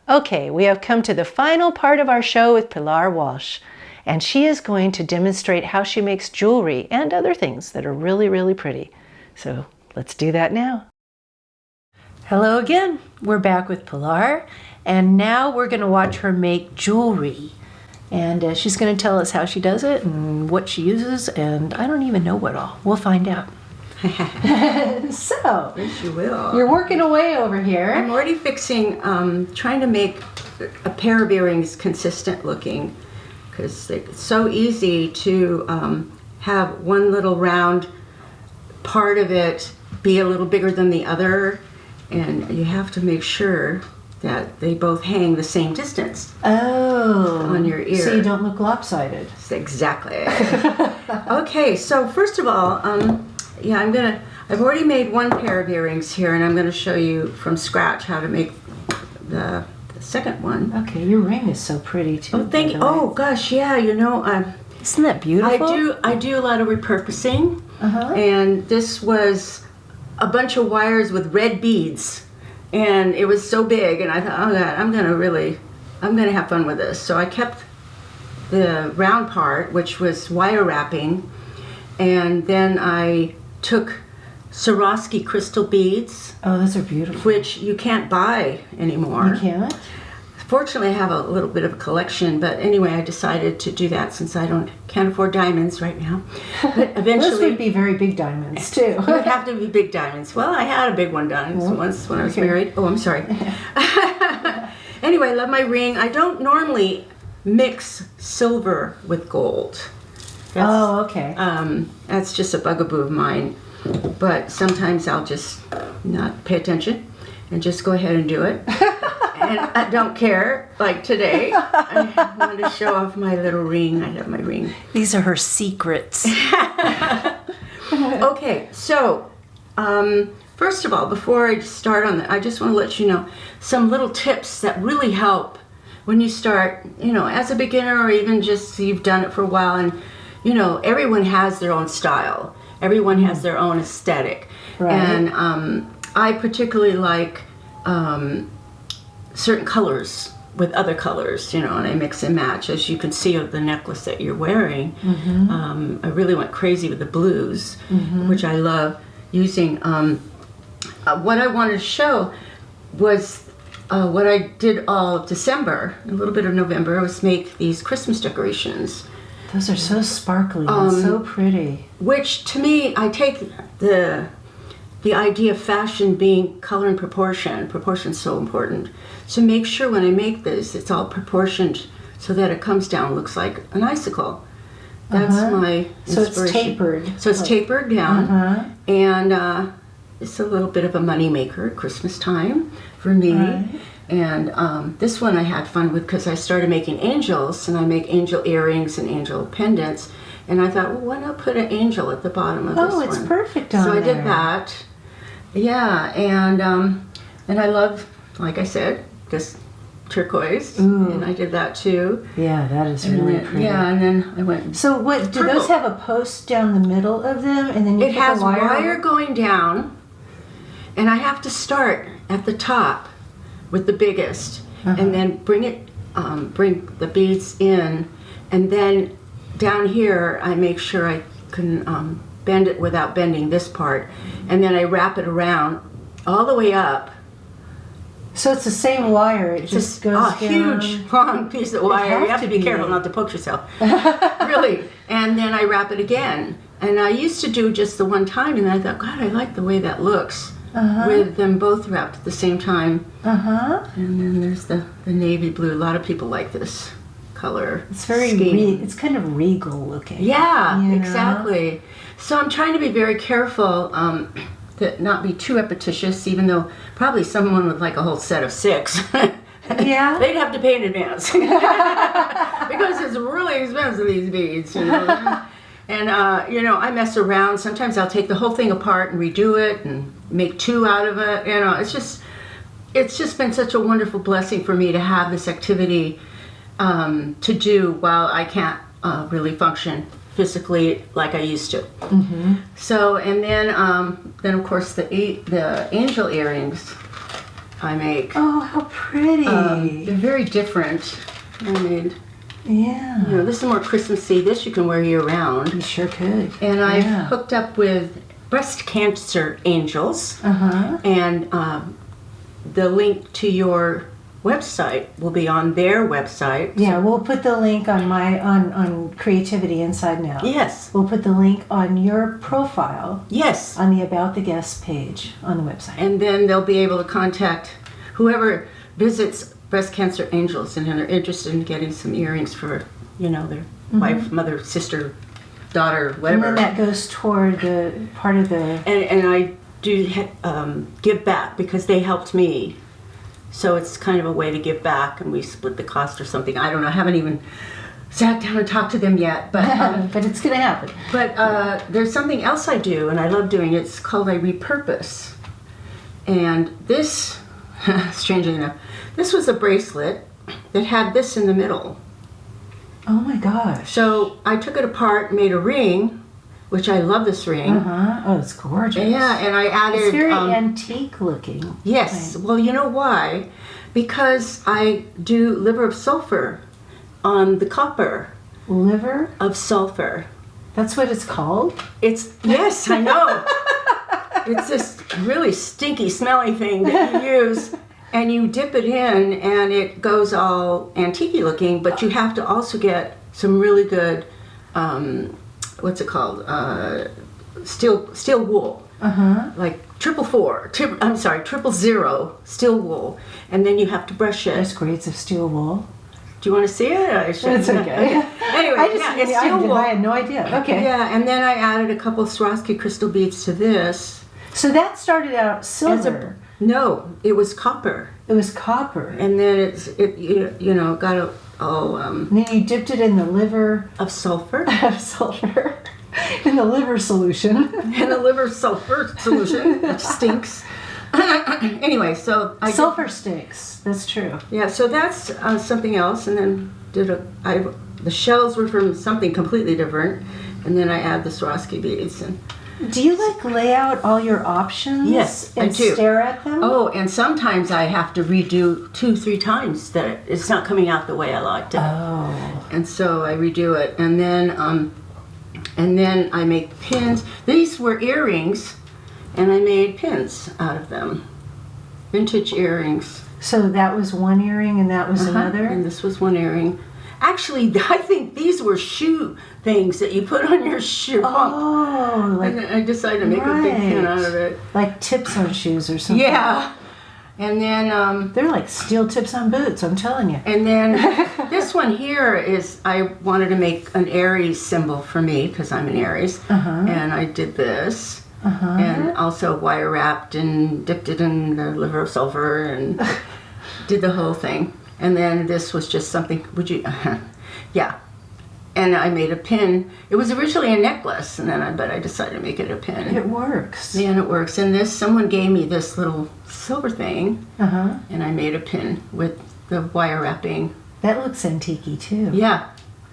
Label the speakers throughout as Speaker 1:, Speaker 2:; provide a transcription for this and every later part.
Speaker 1: Okay, we have come to the final part of our show with Pilar Walsh, and she is going to demonstrate how she makes jewelry and other things that are really, really pretty. So let's do that now. Hello again. We're back with Pilar, and now we're going to watch her make jewelry. And she's going to tell us how she does it and what she uses, and I don't even know what all. We'll find out. So,
Speaker 2: yes, you will.
Speaker 1: You're working away over here.
Speaker 2: I'm already fixing, trying to make a pair of earrings consistent looking, because it's so easy to have one little round part of it be a little bigger than the other, and you have to make sure that they both hang the same distance on your ear.
Speaker 1: So you don't look lopsided.
Speaker 2: Exactly. Okay, so first of all, I've already made one pair of earrings here, and I'm going to show you from scratch how to make the second one.
Speaker 1: Okay, your ring is so pretty too.
Speaker 2: Oh, thank you. Oh gosh, yeah,
Speaker 1: isn't that beautiful?
Speaker 2: I do a lot of repurposing, and this was a bunch of wires with red beads, and it was so big, and I thought, oh God, I'm gonna have fun with this. So I kept the round part, which was wire wrapping, and then I took Swarovski crystal beads.
Speaker 1: Oh, those are beautiful.
Speaker 2: Which you can't buy anymore.
Speaker 1: You can't?
Speaker 2: Fortunately, I have a little bit of a collection, but anyway, I decided to do that since I can't afford diamonds right now. But eventually,
Speaker 1: those would be very big diamonds too.
Speaker 2: It would have to be big diamonds. Well, I had a big one done once when I was married. Oh, I'm sorry. Anyway, I love my ring. I don't normally mix silver with gold.
Speaker 1: Okay.
Speaker 2: That's just a bugaboo of mine. But sometimes I'll just not pay attention and just go ahead and do it. And I don't care. Like today, I wanted to show off my little ring. I have my ring.
Speaker 1: These are her secrets.
Speaker 2: Okay, so first of all, before I start on that, I just want to let you know some little tips that really help when you start, as a beginner, or even just you've done it for a while, and everyone has their own style. Everyone has their own aesthetic.
Speaker 1: Right.
Speaker 2: And I particularly like certain colors with other colors, and I mix and match. As you can see of the necklace that you're wearing, I really went crazy with the blues, which I love using. What I wanted to show was what I did all of December, a little bit of November, was make these Christmas decorations.
Speaker 1: Those are so sparkly and so pretty.
Speaker 2: Which, to me, I take the idea of fashion being color and proportion. Proportion's so important. So make sure when I make this, it's all proportioned so that it comes down, looks like an icicle. That's my inspiration.
Speaker 1: So it's tapered.
Speaker 2: So it's tapered down, and it's a little bit of a money maker at Christmas time for me. Right. And this one I had fun with because I started making angels, and I make angel earrings and angel pendants. And I thought, well, why not put an angel at the bottom of this one?
Speaker 1: Oh, it's perfect on there.
Speaker 2: So I did that. Yeah, and I love, like I said, this turquoise. Ooh. And I did that too.
Speaker 1: Yeah, that is really pretty.
Speaker 2: Yeah, and then I went.
Speaker 1: So what, do those have a post down the middle of them, and then you put the wire?
Speaker 2: It has wire going down, and I have to start at the top with the biggest, and then bring the beads in, and then down here I make sure I can bend it without bending this part, and then I wrap it around all the way up.
Speaker 1: So it's the same wire, it just goes down.
Speaker 2: Huge long piece of wire. You have to be careful not to poke yourself. Really. And then I wrap it again. And I used to do just the one time, and I thought, God, I like the way that looks. With them both wrapped at the same time. And then there's the navy blue. A lot of people like this color.
Speaker 1: It's very it's kind of regal looking.
Speaker 2: Yeah, exactly. So I'm trying to be very careful to not be too repetitious, even though probably someone would like a whole set of 6.
Speaker 1: Yeah.
Speaker 2: They'd have to pay in advance. Because it's really expensive, these beads, And, I mess around. Sometimes I'll take the whole thing apart and redo it and make 2 out of it. It's just been such a wonderful blessing for me to have this activity to do while I can't really function physically like I used to. So, and then of course the angel earrings. I make.
Speaker 1: Oh, how pretty.
Speaker 2: They're very different. I made.
Speaker 1: Yeah.
Speaker 2: You know, this is more Christmassy. This you can wear year round.
Speaker 1: You sure could.
Speaker 2: And I've hooked up with breast cancer angels. And the link to your website will be on their website.
Speaker 1: Yeah, we'll put the link on on Creativity Inside Now.
Speaker 2: Yes.
Speaker 1: We'll put the link on your profile.
Speaker 2: Yes.
Speaker 1: On the About the Guest page on the website.
Speaker 2: And then they'll be able to contact whoever visits Breast Cancer Angels and are interested in getting some earrings for, you know, their wife, mother, sister, daughter, whatever.
Speaker 1: And then that goes toward the part of the...
Speaker 2: And I do give back because they helped me. So it's kind of a way to give back, and we split the cost or something. I don't know. I haven't even sat down and talked to them yet. But
Speaker 1: but it's going to happen.
Speaker 2: But there's something else I do, and I love doing it. It's called I repurpose. And this, strangely enough, this was a bracelet that had this in the middle.
Speaker 1: Oh my gosh.
Speaker 2: So I took it apart and made a ring, which I love this ring.
Speaker 1: Oh, it's gorgeous.
Speaker 2: Yeah, and I added...
Speaker 1: It's very antique looking.
Speaker 2: Yes. Right. Well, you know why? Because I do liver of sulfur on the copper.
Speaker 1: Liver?
Speaker 2: Of sulfur.
Speaker 1: That's what it's called?
Speaker 2: Yes, I know. It's this really stinky, smelly thing that you use, and you dip it in, and it goes all antique looking, but you have to also get some really good... what's it called? Steel wool. Like 444, 000 steel wool, and then you have to brush it.
Speaker 1: There's grades of steel wool.
Speaker 2: Do you want to see it? I should.
Speaker 1: It's okay.
Speaker 2: Anyway, it's steel wool.
Speaker 1: I had no idea. Okay.
Speaker 2: Yeah, and then I added a couple of Swarovski crystal beads to this.
Speaker 1: So that started out silver.
Speaker 2: No, it was copper.
Speaker 1: It was copper.
Speaker 2: And then you know got all.
Speaker 1: And then you dipped it in the liver
Speaker 2: of sulfur.
Speaker 1: In the liver solution.
Speaker 2: In the liver sulfur solution, which stinks. Anyway, so
Speaker 1: sulfur stinks. That's true.
Speaker 2: Yeah, so that's something else, and then the shells were from something completely different, and then I add the Swarovski beads. And
Speaker 1: do you lay out all your options?
Speaker 2: Yes,
Speaker 1: and
Speaker 2: I do.
Speaker 1: Stare at them?
Speaker 2: Oh, and sometimes I have to redo 2-3 times that it's not coming out the way I liked it.
Speaker 1: Oh.
Speaker 2: And so I redo it, and then I make pins. These were earrings, and I made pins out of them. Vintage earrings.
Speaker 1: So that was one earring and that was another?
Speaker 2: And this was one earring. Actually, I think these were shoe things that you put on your shoe.
Speaker 1: Oh, like,
Speaker 2: and I decided to make a big pin out of it.
Speaker 1: Like tips on shoes or something.
Speaker 2: Yeah. And then...
Speaker 1: they're like steel tips on boots, I'm telling you.
Speaker 2: And then this one here is, I wanted to make an Aries symbol for me, because I'm an Aries. And I did this. And also wire wrapped and dipped it in the liver of sulfur and did the whole thing. And then this was just something, yeah. And I made a pin. It was originally a necklace, and then but I decided to make it a pin.
Speaker 1: It works.
Speaker 2: Yeah, and it works. And someone gave me this little silver thing, and I made a pin with the wire wrapping.
Speaker 1: That looks antique-y too.
Speaker 2: Yeah.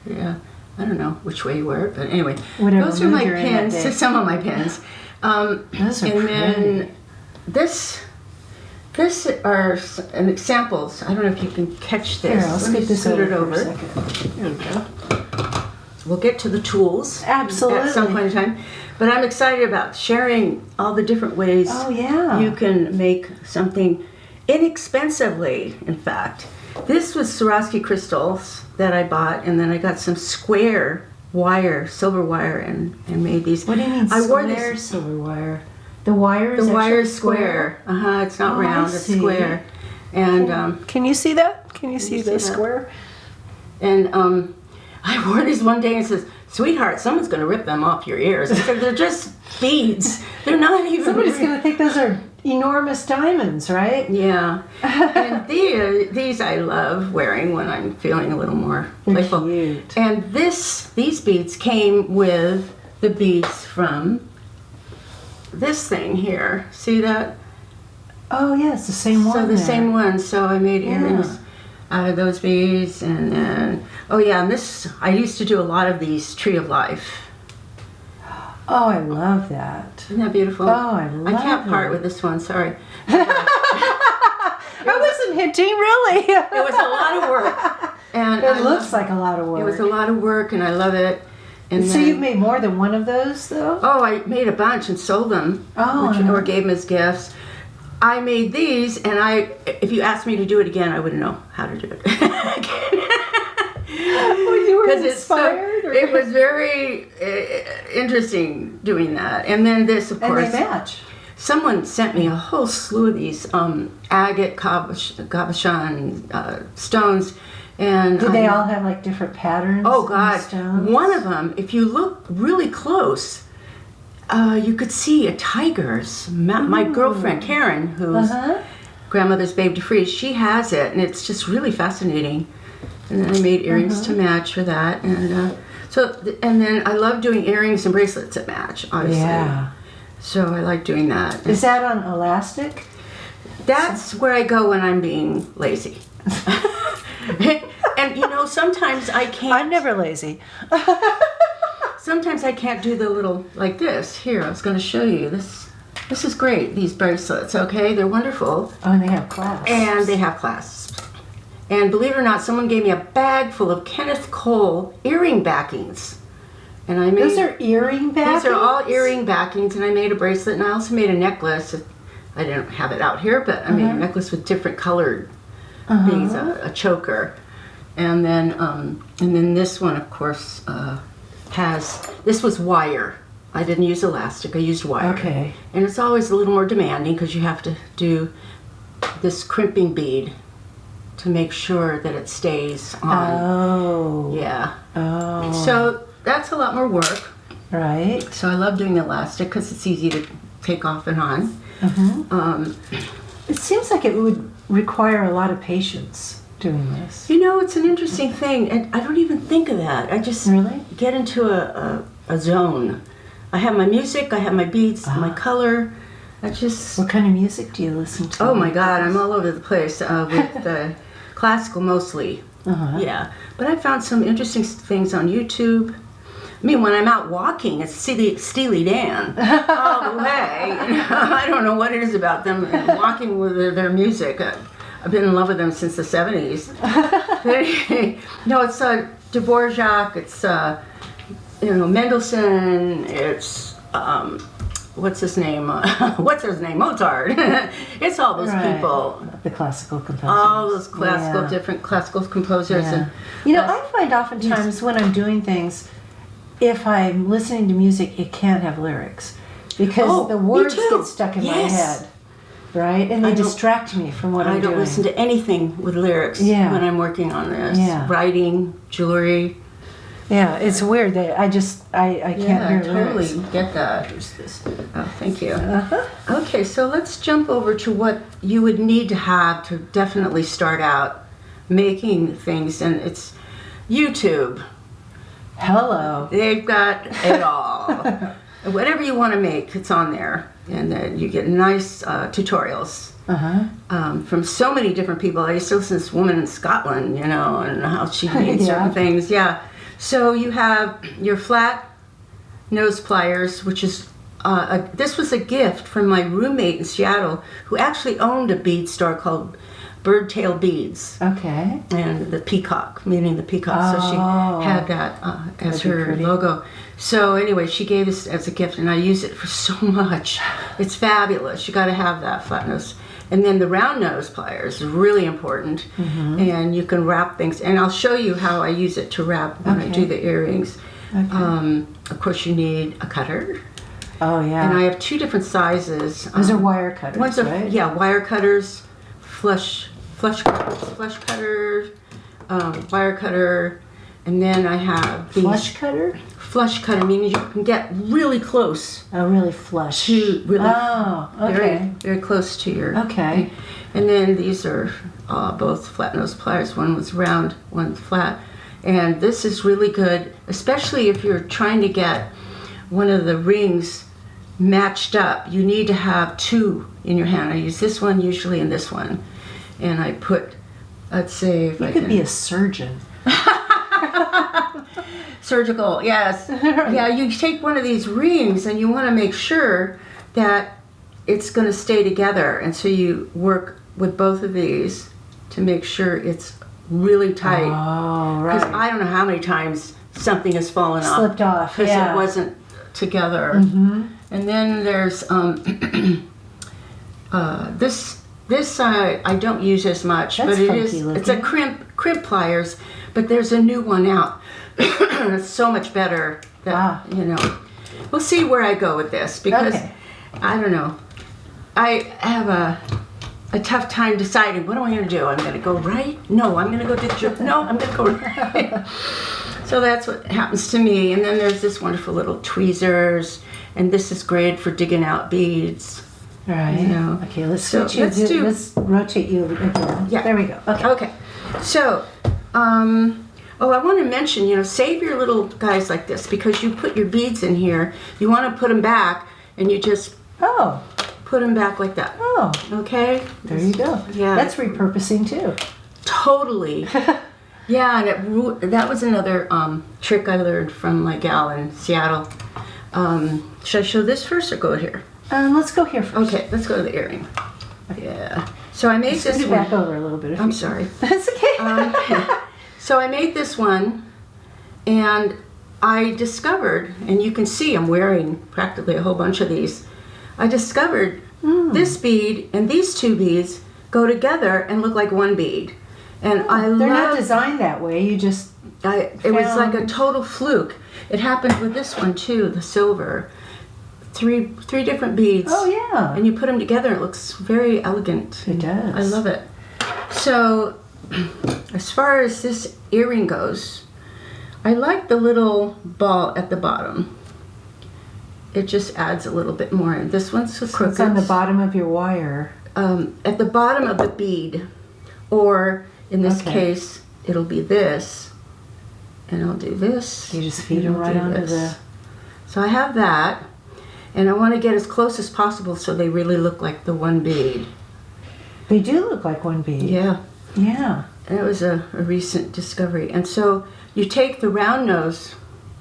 Speaker 2: I don't know which way you wear it, but anyway.
Speaker 1: Whatever
Speaker 2: those are my pins, some of my pins.
Speaker 1: Those are pretty.
Speaker 2: Then this are some examples. I don't know if you can catch this.
Speaker 1: Here, I'll scoot this over
Speaker 2: it over.
Speaker 1: for a second. There we go.
Speaker 2: We'll get to the tools
Speaker 1: Absolutely.
Speaker 2: at some point in time. But I'm excited about sharing all the different ways you can make something inexpensively, in fact. This was Swarovski crystals that I bought, and then I got some square wire, silver wire, and made these.
Speaker 1: What do you mean square silver wire? The wire is
Speaker 2: square. It's not round, it's square. And
Speaker 1: can you see that? Can you see the square?
Speaker 2: And I wore these one day and it says, "Sweetheart, someone's going to rip them off your ears." I said, "They're just beads. They're not even."
Speaker 1: Somebody's going to think those are enormous diamonds, right?
Speaker 2: Yeah. And these I love wearing when I'm feeling a little more playful.
Speaker 1: Cute.
Speaker 2: And these beads came with the beads from this thing here. See that?
Speaker 1: Oh, yeah, it's the same one.
Speaker 2: So the same one. So I made earrings out of those beads, and then and this I used to do a lot of these Tree of Life.
Speaker 1: Oh, I love that.
Speaker 2: Isn't that beautiful?
Speaker 1: Oh, I love it.
Speaker 2: I can't part with this one. Sorry.
Speaker 1: wasn't hinting, really.
Speaker 2: It was a lot of work. And
Speaker 1: It looks like a lot of work.
Speaker 2: It was a lot of work, and I love it. And
Speaker 1: so
Speaker 2: then,
Speaker 1: you've made more than one of those, though?
Speaker 2: Oh, I made a bunch and sold them, or gave them as gifts. I made these, and if you asked me to do it again, I wouldn't know how to do it.
Speaker 1: Well, you were inspired?
Speaker 2: It was very interesting doing that. And then this, of course.
Speaker 1: And they match.
Speaker 2: Someone sent me a whole slew of these agate cabochon stones. And
Speaker 1: Did they all have like different patterns?
Speaker 2: Oh God!
Speaker 1: Stones?
Speaker 2: One of them, if you look really close, you could see a tiger's. My girlfriend Karen, who's grandmother's babe to freeze, she has it, and it's just really fascinating. And then I made earrings to match for that, and and then I love doing earrings and bracelets that match. Obviously,
Speaker 1: yeah.
Speaker 2: So I like doing that.
Speaker 1: Is that on elastic?
Speaker 2: That's where I go when I'm being lazy. And sometimes I can't.
Speaker 1: I'm never lazy.
Speaker 2: Sometimes I can't do the little like this. Here, I was going to show you this. This is great. These bracelets, okay, they're wonderful.
Speaker 1: Oh, and they have clasps.
Speaker 2: And they have clasps. And believe it or not, someone gave me a bag full of Kenneth Cole earring backings. And I made.
Speaker 1: Those are earring backings?
Speaker 2: These are all earring backings, and I made a bracelet, and I also made a necklace. I didn't have it out here, but I made a necklace with different colored beads, a choker. And then this one, of course, this was wire. I didn't use elastic, I used wire.
Speaker 1: Okay.
Speaker 2: And it's always a little more demanding because you have to do this crimping bead to make sure that it stays on.
Speaker 1: Oh.
Speaker 2: Yeah.
Speaker 1: Oh.
Speaker 2: So that's a lot more work.
Speaker 1: Right.
Speaker 2: So I love doing the elastic because it's easy to take off and on.
Speaker 1: It seems like it would require a lot of patience doing this.
Speaker 2: It's an interesting thing, and I don't even think of that. I just
Speaker 1: Really?
Speaker 2: get into a zone. I have my music, I have my beats, my color.
Speaker 1: What kind of music do you listen to?
Speaker 2: Oh my God, I'm all over the place with classical mostly. Yeah, but I found some interesting things on YouTube. I mean, when I'm out walking, it's Steely Dan all the way. I don't know what it is about them and walking with their music. I've been in love with them since the 70s. No, it's Dvorak, it's Mendelssohn, it's what's his name? Mozart. It's all those people.
Speaker 1: The classical composers.
Speaker 2: All those different classical composers.
Speaker 1: Yeah.
Speaker 2: And
Speaker 1: I find oftentimes when I'm doing things, if I'm listening to music, it can't have lyrics because the words get stuck in my head. Right? And they distract me from what I'm doing.
Speaker 2: I don't listen to anything with lyrics when I'm working on this.
Speaker 1: Yeah.
Speaker 2: Writing, jewelry.
Speaker 1: Yeah, it's weird that I can't hear lyrics.
Speaker 2: Totally get that. Oh, thank you. Okay, so let's jump over to what you would need to have to definitely start out making things, and it's YouTube.
Speaker 1: Hello.
Speaker 2: They've got it all. Whatever you want to make, it's on there. And then you get nice tutorials from so many different people. I used to listen to this woman in Scotland, and how she made certain things. Yeah. So you have your flat nose pliers, which is, this was a gift from my roommate in Seattle, who actually owned a bead store called Birdtail Beads.
Speaker 1: Okay.
Speaker 2: And the peacock, meaning the peacock. So she had that as her logo. So anyway, she gave this as a gift, and I use it for so much. It's fabulous. You got to have that flat nose. And then the round nose pliers is really important, and you can wrap things. And I'll show you how I use it to wrap when I do the earrings. Okay. Of course, you need a cutter.
Speaker 1: Oh yeah.
Speaker 2: And I have two different sizes.
Speaker 1: Those are wire cutters,
Speaker 2: ones are,
Speaker 1: right?
Speaker 2: Yeah, wire cutters, flush cutter, wire cutter, and then I have these.
Speaker 1: Flush cutter?
Speaker 2: Flush cutter meaning you can get really close.
Speaker 1: Oh, really flush.
Speaker 2: To really
Speaker 1: okay.
Speaker 2: very, very close to your.
Speaker 1: Okay.
Speaker 2: And then these are both flat nose pliers. One was round, one flat. And this is really good, especially if you're trying to get one of the rings matched up. You need to have two in your hand. I use this one usually and this one. And I put, let's say if
Speaker 1: you could be a surgeon.
Speaker 2: Surgical, yes. Yeah, you take one of these rings and you want to make sure that it's going to stay together. And so you work with both of these to make sure it's really tight.
Speaker 1: Oh,
Speaker 2: Because
Speaker 1: right.
Speaker 2: I don't know how many times something has fallen off.
Speaker 1: Slipped off,
Speaker 2: Because
Speaker 1: yeah.
Speaker 2: it wasn't together.
Speaker 1: Mm-hmm.
Speaker 2: And then there's this I don't use as much,
Speaker 1: That's
Speaker 2: but it
Speaker 1: funky
Speaker 2: is
Speaker 1: looking.
Speaker 2: it's a crimp pliers, but there's a new one out. It's so much better. That, you know, we'll see where I go with this because
Speaker 1: Okay.
Speaker 2: I don't know. I have a tough time deciding what am I going to do. I'm going to go right. No, I'm going to go no, I'm going to go right. So that's what happens to me. And then there's this wonderful little tweezers, and this is great for digging out beads.
Speaker 1: Right.
Speaker 2: You know.
Speaker 1: Okay, let's
Speaker 2: So
Speaker 1: switch you.
Speaker 2: let's do-
Speaker 1: Let's rotate you again.
Speaker 2: Yeah.
Speaker 1: There we go. Okay.
Speaker 2: Okay. So, I want to mention, you know, save your little guys like this because you put your beads in here. You want to put them back, and you just
Speaker 1: Oh.
Speaker 2: put them back like that.
Speaker 1: Oh.
Speaker 2: Okay.
Speaker 1: There you go.
Speaker 2: Yeah.
Speaker 1: That's repurposing too.
Speaker 2: Totally. Yeah, and that was another trick I learned from my gal in Seattle. Should I show this first or go here?
Speaker 1: Let's go here first.
Speaker 2: Okay, let's go to the earring. Yeah. So I made
Speaker 1: Scoot
Speaker 2: this
Speaker 1: it
Speaker 2: one.
Speaker 1: back over a little bit.
Speaker 2: I'm sorry.
Speaker 1: That's okay.
Speaker 2: So I made this one, and I discovered, and you can see I'm wearing practically a whole bunch of these. I discovered this bead and these two beads go together and look like one bead. And
Speaker 1: They're not designed that way. You just
Speaker 2: it was like a total fluke. It happened with this one too, the silver. Three different beads.
Speaker 1: Oh yeah.
Speaker 2: And you put them together, it looks very elegant.
Speaker 1: It does.
Speaker 2: I love it. So, as far as this earring goes, I like the little ball at the bottom. It just adds a little bit more. And this one's so crooked.
Speaker 1: It's on the bottom of your wire.
Speaker 2: At the bottom of the bead, or in this
Speaker 1: Okay.
Speaker 2: case, it'll be this, and I'll do this.
Speaker 1: You just feed
Speaker 2: and
Speaker 1: them
Speaker 2: I'll
Speaker 1: right
Speaker 2: do
Speaker 1: onto
Speaker 2: this.
Speaker 1: the.
Speaker 2: So I have that, and I want to get as close as possible so they really look like the one bead.
Speaker 1: They do look like one bead.
Speaker 2: Yeah,
Speaker 1: Yeah.
Speaker 2: that was a recent discovery. And so you take the round nose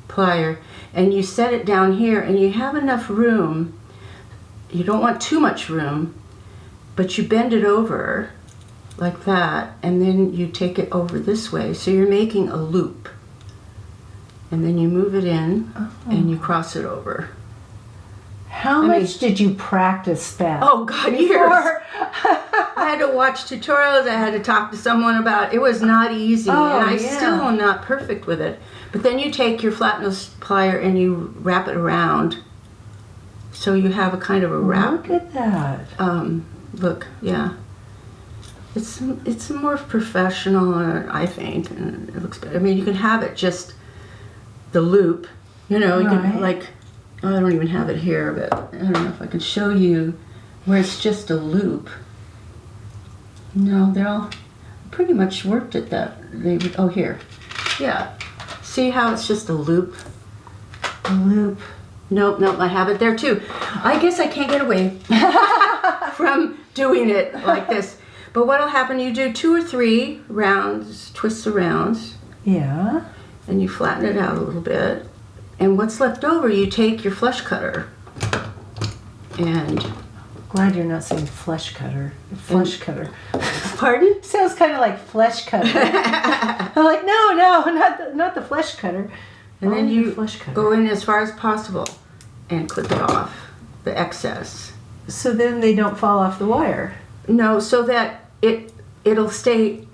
Speaker 2: plier and you set it down here, and you have enough room. You don't want too much room, but you bend it over like that, and then you take it over this way. So you're making a loop. And then you move it in, and you cross it over.
Speaker 1: How much did you practice that?
Speaker 2: Oh God, years.
Speaker 1: Before?
Speaker 2: I had to watch tutorials. I had to talk to someone about it. It was not easy,
Speaker 1: Oh,
Speaker 2: and I
Speaker 1: yeah.
Speaker 2: still am not perfect with it. But then you take your flat nose plier and you wrap it around, so you have a kind of a wrap
Speaker 1: Look at that.
Speaker 2: look. Yeah, it's more professional, I think, and it looks better. I mean, you can have it just the loop. You know, you
Speaker 1: Right.
Speaker 2: can like. Oh, I don't even have it here, but I don't know if I can show you where it's just a loop. No, they're all pretty much worked at that. Oh, here. Yeah. See how it's just a loop?
Speaker 1: A loop.
Speaker 2: Nope, I have it there too. I guess I can't get away from doing it like this. But what'll happen, you do 2 or 3 rounds, twists around,
Speaker 1: Yeah.
Speaker 2: and you flatten it out a little bit. And what's left over, you take your flush cutter and...
Speaker 1: Glad you're not saying flesh cutter. Flesh cutter.
Speaker 2: Pardon?
Speaker 1: Sounds kind of like flesh cutter. I'm like, no, not the flesh cutter.
Speaker 2: And then
Speaker 1: Only
Speaker 2: you
Speaker 1: the flesh cutter.
Speaker 2: go in as far as possible and clip it off, the excess.
Speaker 1: So then they don't fall off the wire.
Speaker 2: No, so that it'll stay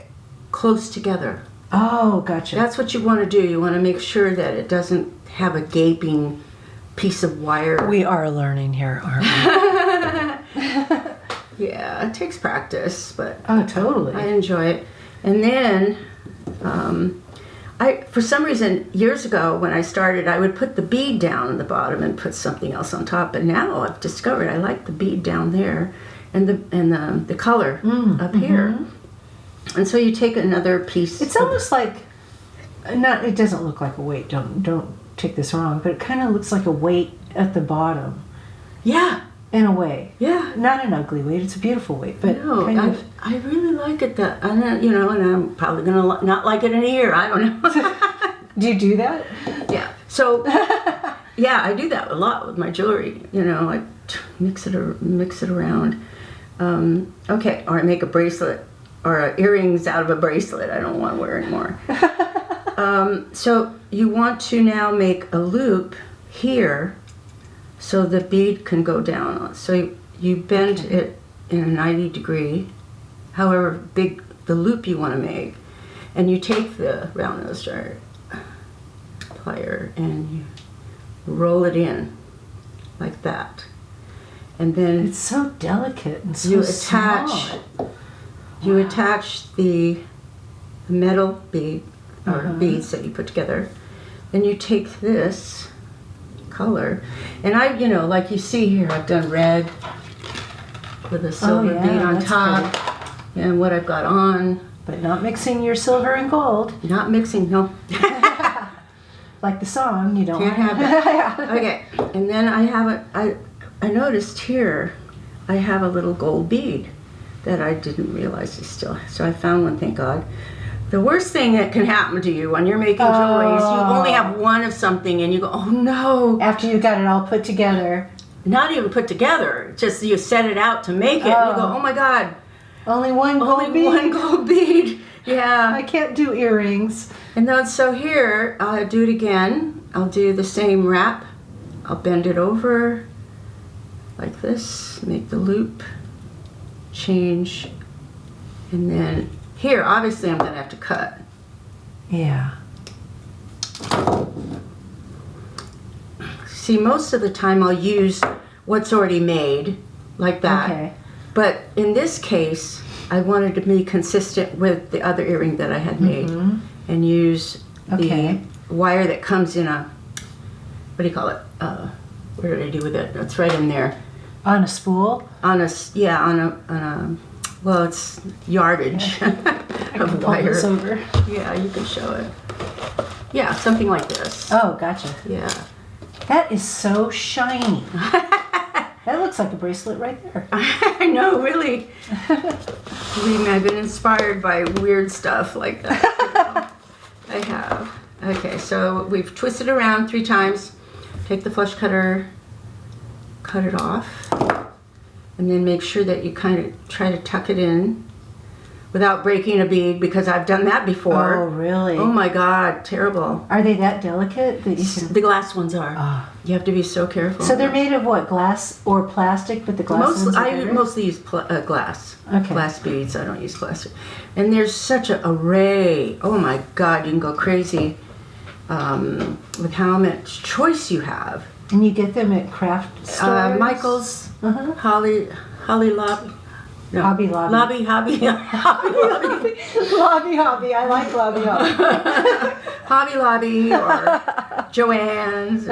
Speaker 2: close together.
Speaker 1: Oh, gotcha.
Speaker 2: That's what you want to do. You want to make sure that it doesn't have a gaping piece of wire.
Speaker 1: We are learning here, aren't we?
Speaker 2: Yeah, it takes practice, but
Speaker 1: Oh, totally.
Speaker 2: I enjoy it. And then, for some reason, years ago when I started, I would put the bead down on the bottom and put something else on top. But now I've discovered I like the bead down there, and the color up here. And so you take another piece.
Speaker 1: It's almost like not. It doesn't look like a weight. Don't take this wrong, but it kind of looks like a weight at the bottom.
Speaker 2: Yeah,
Speaker 1: In a way.
Speaker 2: yeah.
Speaker 1: Not an ugly weight. It's a beautiful weight, but
Speaker 2: No,
Speaker 1: kind of.
Speaker 2: I really like it. That and I'm probably gonna not like it in a year. I don't know.
Speaker 1: Do you do that?
Speaker 2: Yeah. So, yeah, I do that a lot with my jewelry. I mix it around. Okay, or I make a bracelet. or earrings out of a bracelet. I don't want to wear anymore. So you want to now make a loop here so the bead can go down. So you bend it in a 90 degree, however big the loop you want to make, and you take the round nose plier and you roll it in like that. And then
Speaker 1: it's so delicate and so
Speaker 2: you attach
Speaker 1: small.
Speaker 2: You attach the metal bead or beads that you put together. Then you take this color, and I, like you see here, I've done red with a silver bead on top, and what I've got on.
Speaker 1: But not mixing your silver and gold.
Speaker 2: Not mixing, no.
Speaker 1: Like the song, you don't
Speaker 2: Can't have that. Okay, and then I have I noticed here, I have a little gold bead that I didn't realize is still. So I found one, thank God. The worst thing that can happen to you when you're making jewelry is you only have one of something and you go, oh no.
Speaker 1: After you got it all put together.
Speaker 2: Not even put together, just you set it out to make it and you go, oh my God.
Speaker 1: Only one gold bead?
Speaker 2: One gold bead. Yeah.
Speaker 1: I can't do earrings.
Speaker 2: And then so here, I'll do it again. I'll do the same wrap. I'll bend it over like this, make the loop, change, and then here, obviously I'm gonna have to cut.
Speaker 1: Yeah.
Speaker 2: See, most of the time I'll use what's already made, like that.
Speaker 1: Okay.
Speaker 2: But in this case, I wanted to be consistent with the other earring that I had made and use the wire that comes in a, what do you call it? Where did I do with it? It's right in there.
Speaker 1: On a spool?
Speaker 2: On a, well, it's yardage of wire.
Speaker 1: This over.
Speaker 2: Yeah, you can show it. Yeah, something like this.
Speaker 1: Oh, gotcha.
Speaker 2: Yeah.
Speaker 1: That is so shiny. That looks like a bracelet right there.
Speaker 2: I know, really. Believe me, I've been inspired by weird stuff like that. I have. Okay, so we've twisted around 3 times. Take the flush cutter, cut it off, and then make sure that you kind of try to tuck it in without breaking a bead, because I've done that before.
Speaker 1: Oh, really?
Speaker 2: Oh my God, terrible.
Speaker 1: Are they that delicate that you can...
Speaker 2: The glass ones are.
Speaker 1: Oh.
Speaker 2: You have to be so careful.
Speaker 1: So they're made of what, glass or plastic, but the glass ones are
Speaker 2: I
Speaker 1: better?
Speaker 2: mostly use glass.
Speaker 1: Okay.
Speaker 2: Glass beads. I don't use plastic. And there's such an array. Oh my God, you can go crazy with how much choice you have.
Speaker 1: And you get them at craft stores?
Speaker 2: Michael's, Holly Lobby. No.
Speaker 1: Hobby Lobby.
Speaker 2: Hobby Lobby.
Speaker 1: Hobby. I like Lobby.
Speaker 2: Hobby Lobby or Joann's.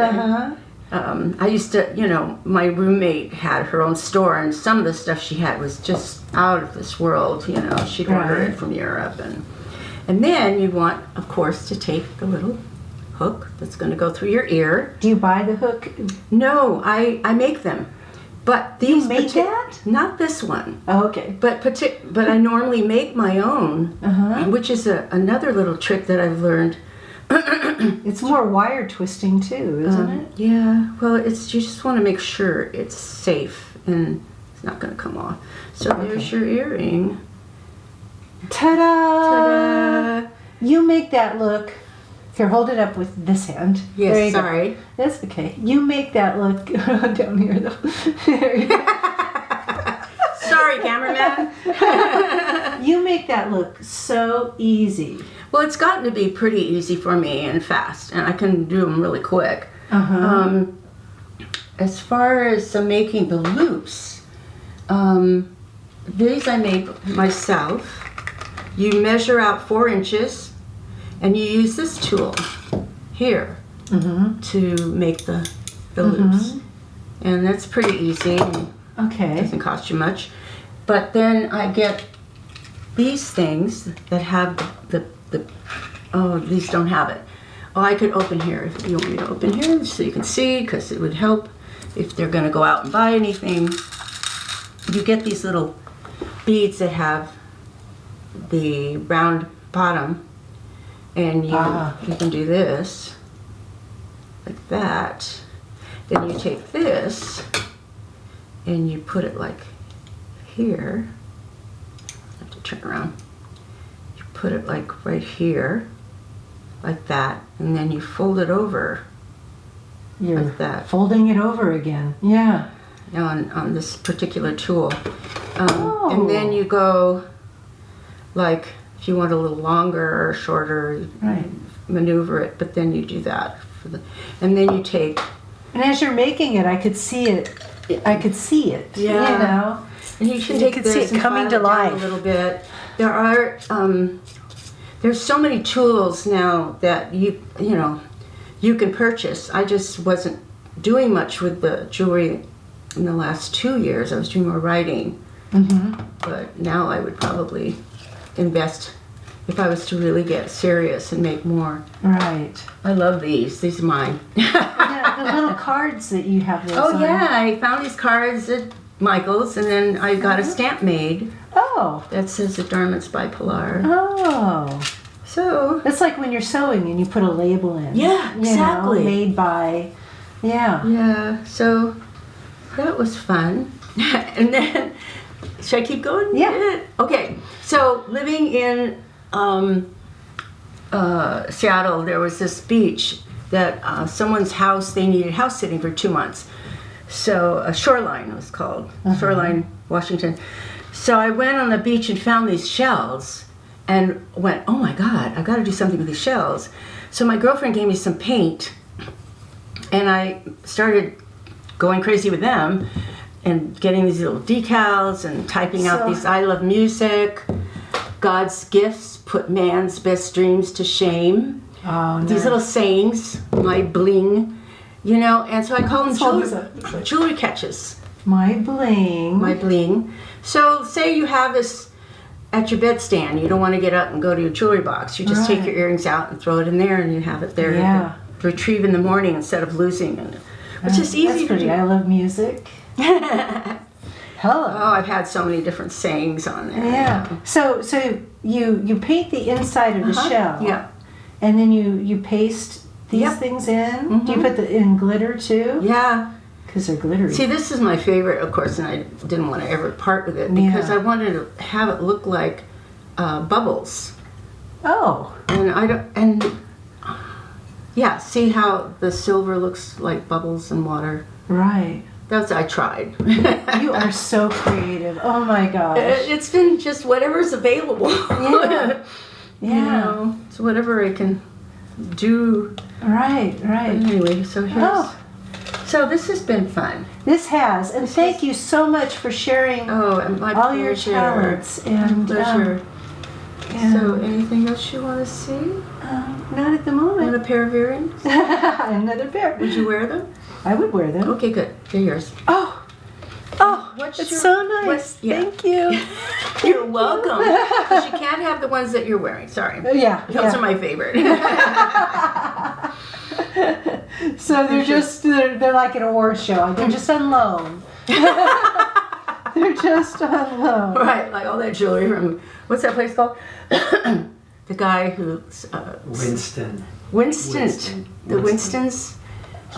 Speaker 2: I used to, my roommate had her own store, and some of the stuff she had was just out of this world. She'd order it from Europe, and then you want, of course, to take the little hook that's going to go through your ear.
Speaker 1: Do you buy the hook?
Speaker 2: No, I make them. But these
Speaker 1: you made that?
Speaker 2: Not this one.
Speaker 1: Oh, okay.
Speaker 2: But I normally make my own, which is another little trick that I've learned.
Speaker 1: It's more wire twisting too, isn't it?
Speaker 2: Yeah. Well, you just want to make sure it's safe and it's not going to come off. So there's your earring.
Speaker 1: Ta-da!
Speaker 2: Ta-da!
Speaker 1: You make that look. Here, hold it up with this hand.
Speaker 2: Yes,
Speaker 1: there you
Speaker 2: sorry.
Speaker 1: Go. That's okay. You make that look down here, though. There you go.
Speaker 2: Sorry, cameraman.
Speaker 1: You make that look so easy.
Speaker 2: Well, it's gotten to be pretty easy for me and fast, and I can do them really quick. As far as making the loops, these I make myself. You measure out 4 inches. And you use this tool here to make the loops. And that's pretty easy.
Speaker 1: Okay.
Speaker 2: It doesn't cost you much. But then I get these things that have these don't have it. Oh, I could open here if you want me to open here so you can see, because it would help if they're going to go out and buy anything. You get these little beads that have the round bottom. And you can do this, like that. Then you take this, and you put it like here. I have to turn around. You put it like right here, like that, and then you fold it over.
Speaker 1: You're
Speaker 2: like that.
Speaker 1: folding it over again. Yeah.
Speaker 2: On this particular tool. And then you go, like, if you want a little longer or shorter, you maneuver it, but then you do that. And then you take...
Speaker 1: And as you're making it, I could see it. I could see it,
Speaker 2: yeah.
Speaker 1: you know.
Speaker 2: And you can take
Speaker 1: could
Speaker 2: this
Speaker 1: see it
Speaker 2: and
Speaker 1: coming
Speaker 2: file
Speaker 1: to
Speaker 2: it down
Speaker 1: life.
Speaker 2: a little bit. There are, there's so many tools now that you can purchase. I just wasn't doing much with the jewelry in the last 2 years. I was doing more writing.
Speaker 1: Mm-hmm.
Speaker 2: But now I would probably invest if I was to really get serious and make more.
Speaker 1: Right.
Speaker 2: I love these. These are mine.
Speaker 1: Yeah, the little cards that you have.
Speaker 2: Oh yeah, I found these cards at Michael's, and then I got a stamp made.
Speaker 1: Oh.
Speaker 2: That says Adornments by Pilar.
Speaker 1: Oh.
Speaker 2: So.
Speaker 1: It's like when you're sewing and you put a label in.
Speaker 2: Yeah, exactly.
Speaker 1: You know, made by. Yeah.
Speaker 2: Yeah. So that was fun. And then, should I keep going?
Speaker 1: Yeah.
Speaker 2: Okay. So living in Seattle, there was this beach that someone's house, they needed house sitting for 2 months. So Shoreline it was called, Shoreline, Washington. So I went on the beach and found these shells and went, oh my God, I've got to do something with these shells. So my girlfriend gave me some paint and I started going crazy with them and getting these little decals and typing out these I love music, God's gifts put man's best dreams to shame.
Speaker 1: Oh, nice.
Speaker 2: These little sayings, my bling, you know, and so I call them jewelry catches.
Speaker 1: My bling.
Speaker 2: My bling. So say you have this at your bedstand, you don't want to get up and go to your jewelry box. You just take your earrings out and throw it in there and you have it there to retrieve in the morning instead of losing it. It's just easy
Speaker 1: That's pretty.
Speaker 2: to do.
Speaker 1: I love music. Hello.
Speaker 2: Oh, I've had so many different sayings on there.
Speaker 1: Yeah. So you paint the inside of the shell.
Speaker 2: Yeah.
Speaker 1: And then you paste these things in. Do you put in glitter too?
Speaker 2: Yeah.
Speaker 1: Because they're glittery.
Speaker 2: See, this is my favorite, of course, and I didn't want to ever part with it because I wanted to have it look like bubbles.
Speaker 1: Oh.
Speaker 2: And see how the silver looks like bubbles and water.
Speaker 1: Right.
Speaker 2: I tried.
Speaker 1: You are so creative. Oh my gosh.
Speaker 2: It's been just whatever's available.
Speaker 1: Yeah.
Speaker 2: You know, it's whatever I can do.
Speaker 1: Right.
Speaker 2: But anyway, so here's. So this has been fun.
Speaker 1: This has, and thank you so much for sharing
Speaker 2: my
Speaker 1: all your talents. And
Speaker 2: pleasure. So anything else you want to see?
Speaker 1: Not at the moment.
Speaker 2: Want a pair of earrings?
Speaker 1: Another pair.
Speaker 2: Would you wear them?
Speaker 1: I would wear them.
Speaker 2: Okay, good. They're yours.
Speaker 1: Oh, it's so nice. Thank you.
Speaker 2: You're welcome. Because you can't have the ones that you're wearing. Sorry.
Speaker 1: Yeah.
Speaker 2: Those are my favorite.
Speaker 1: So they're like an award show. They're just on loan. They're just on loan.
Speaker 2: Right, like all that jewelry from, what's that place called? The guy who's...
Speaker 3: Winston.
Speaker 2: The Winston's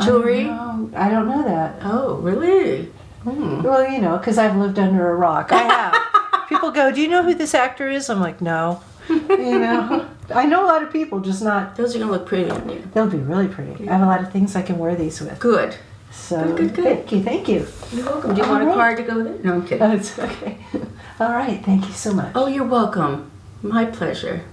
Speaker 2: jewelry?
Speaker 1: I don't know that.
Speaker 2: Oh, really?
Speaker 1: Well, you know, because I've lived under a rock. I have. People go, do you know who this actor is? I'm like, no. You know, I know a lot of people, just not.
Speaker 2: Those are going to look pretty on you.
Speaker 1: They'll be really pretty. I have a lot of things I can wear these with.
Speaker 2: Good.
Speaker 1: So,
Speaker 2: good.
Speaker 1: Thank you.
Speaker 2: You're welcome. Do you want a card to go with it? No, I'm kidding.
Speaker 1: Oh, it's okay. All right, thank you so much.
Speaker 2: Oh, you're welcome. My pleasure.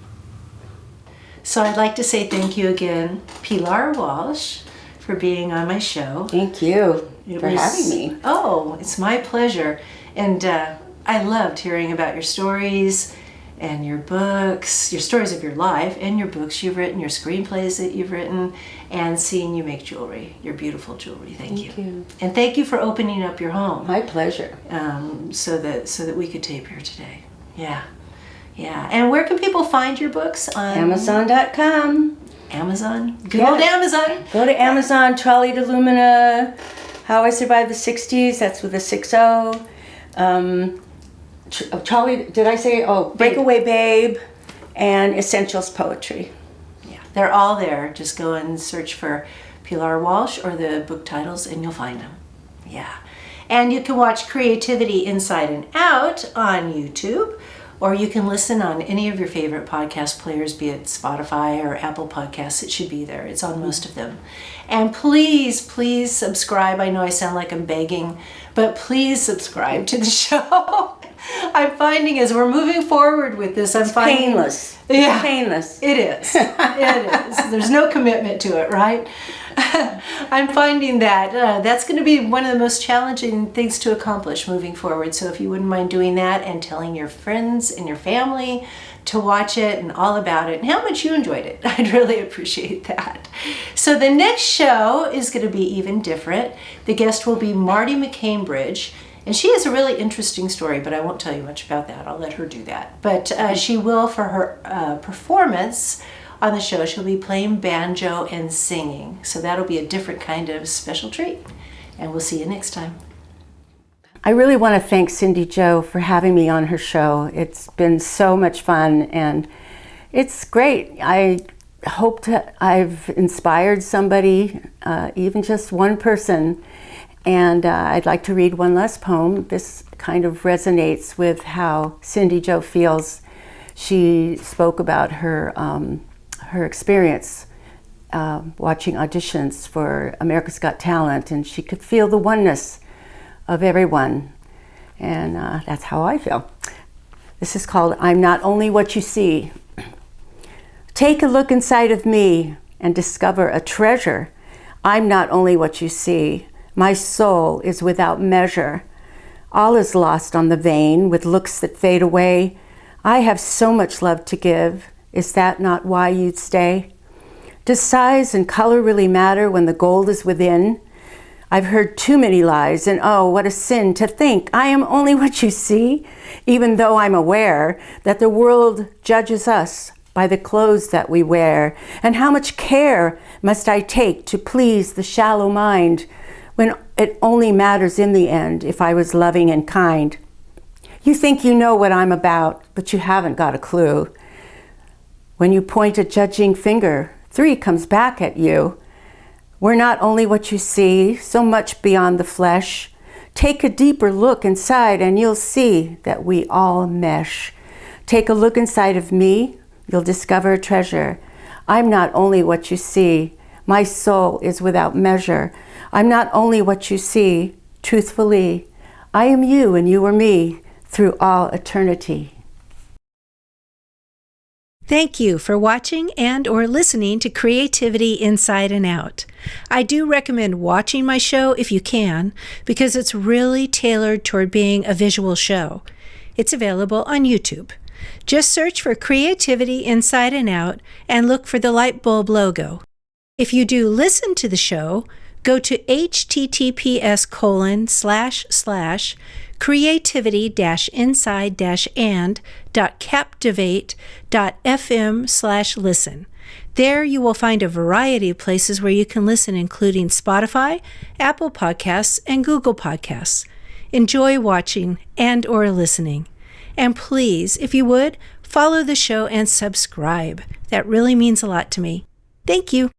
Speaker 1: So I'd like to say thank you again, Pilar Walsh, for being on my show.
Speaker 2: Thank you for having me.
Speaker 1: Oh, it's my pleasure. And I loved hearing about your stories and your books, your stories of your life and your books you've written, your screenplays that you've written, and seeing you make jewelry, your beautiful jewelry. Thank you. And thank you for opening up your home.
Speaker 2: My pleasure.
Speaker 1: So that we could tape here today. Yeah. And where can people find your books? On
Speaker 2: Amazon.com.
Speaker 1: Amazon? Good old Amazon.
Speaker 2: Go to Amazon, Trolley to Lumina, How I Survived the 60s, that's with a 6-0. Trolley, did I say? Oh, Breakaway Babe, and Essentials Poetry.
Speaker 1: Yeah, they're all there. Just go and search for Pilar Walsh or the book titles and you'll find them. Yeah. And you can watch Creativity Inside and Out on YouTube, or you can listen on any of your favorite podcast players, be it Spotify or Apple Podcasts. It should be there. It's on most of them. And please, please subscribe. I know I sound like I'm begging, but please subscribe to the show. I'm finding as we're moving forward with this, I'm finding
Speaker 2: Painless.
Speaker 1: Yeah,
Speaker 2: Painless.
Speaker 1: It is. It is. There's no commitment to it, right? I'm finding that that's going to be one of the most challenging things to accomplish moving forward. So if you wouldn't mind doing that and telling your friends and your family to watch it and all about it and how much you enjoyed it, I'd really appreciate that. So the next show is going to be even different. The guest will be Marty McCambridge. And she has a really interesting story, but I won't tell you much about that. I'll let her do that. But she will, for her performance on the show, she'll be playing banjo and singing. So that'll be a different kind of special treat. And we'll see you next time.
Speaker 3: I really want to thank Cindy Jo for having me on her show. It's been so much fun, and it's great. I hope I've inspired somebody, even just one person. And I'd like to read one last poem. This kind of resonates with how Cindy Jo feels. She spoke about her experience watching auditions for America's Got Talent, and she could feel the oneness of everyone. And that's how I feel. This is called I'm Not Only What You See. Take a look inside of me and discover a treasure. I'm not only what you see. My soul is without measure. All is lost on the vein with looks that fade away. I have so much love to give. Is that not why you'd stay? Does size and color really matter when the gold is within? I've heard too many lies, and oh, what a sin to think I am only what you see, even though I'm aware that the world judges us by the clothes that we wear. And how much care must I take to please the shallow mind, when it only matters in the end if I was loving and kind. You think you know what I'm about, but you haven't got a clue. When you point a judging finger, 3 comes back at you. We're not only what you see, so much beyond the flesh. Take a deeper look inside and you'll see that we all mesh. Take a look inside of me, you'll discover a treasure. I'm not only what you see, my soul is without measure. I'm not only what you see, truthfully. I am you and you are me through all eternity.
Speaker 1: Thank you for watching and or listening to Creativity Inside and Out. I do recommend watching my show if you can, because it's really tailored toward being a visual show. It's available on YouTube. Just search for Creativity Inside and Out and look for the light bulb logo. If you do listen to the show, go to https://creativity-inside-and.captivate.fm/listen. There you will find a variety of places where you can listen, including Spotify, Apple Podcasts, and Google Podcasts. Enjoy watching and or listening. And please, if you would, follow the show and subscribe. That really means a lot to me. Thank you.